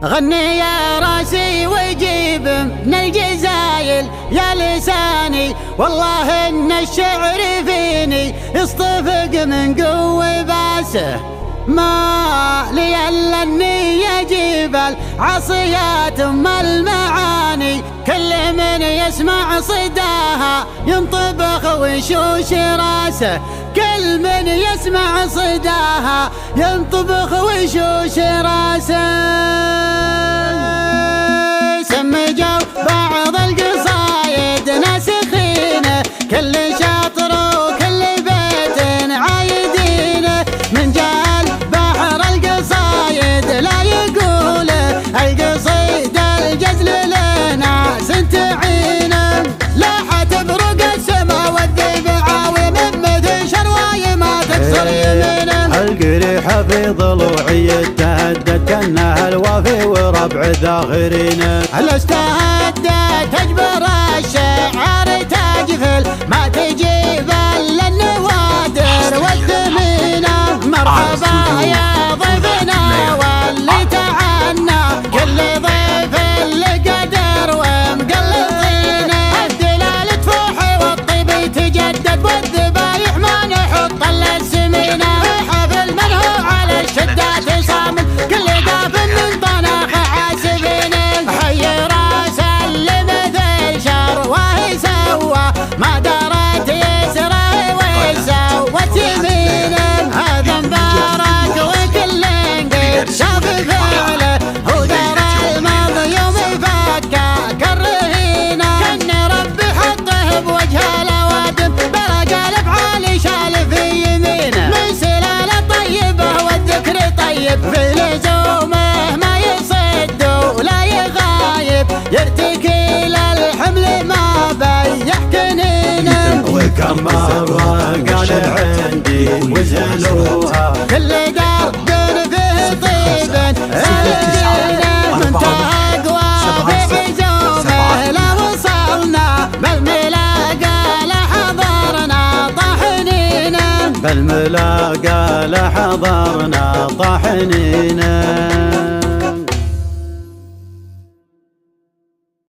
غني يا راسي وجيب من الجزايل يا لساني، والله ان الشعر فيني يصطفق من قوة باسه. ما لي الا اني اجيب العصيات ام المعاني، كل من يسمع صداها ينطبخ ويشوش راسه، كل من يسمع صداها ينطبخ ويشوش راسه. سمجوا بعض القصايد ناسخينه، كل شاطر وكل بيت عايدينه، من جال بحر القصايد لا يقول القصيد الجزل لناس تعينه، لاحت بروق السما والذبعاوي من مثل شرواي ما تكسر يمينه. القريحة في ضلوعي اتهدت كانها الوافي وربع ذاخرينه، الاستهدت تجبر الشعر تجفل ما تجيب الا النوادر والثمينه. مرحبا يا ضيفنا واللي تعنى، كل ضيف اللي قدر ومقلب طينه، الدلال تفوح والطيب يتجدد والذبايح ما نحط الا السمينه، حفل من هو على الشدات صامل كل داف من طناخ عاسبينه، حي راس اللي مثل شرواه سوى ما دارت يسره وسوت يمينه، هذا مبارك وكل قيد شاف فعله، هو دار الماضي يوم فكاك الرهينه، كان ربي حطه بوجه الاوادم بلا قالب عالي شال في يمينه، من سلاله طيبه والذكر طيب في لزومه ما يصد ولا يغايب، يرتكي للحمل ما بيح كنينه، وكم مرة قال عندي وزلوها كل دار دون فيه طيب الدينه، منتهى قوى في زومه لا وصلنا بالملاقى لحضرنا طاحنينه، بالملاقى لحضرنا طاحنينه.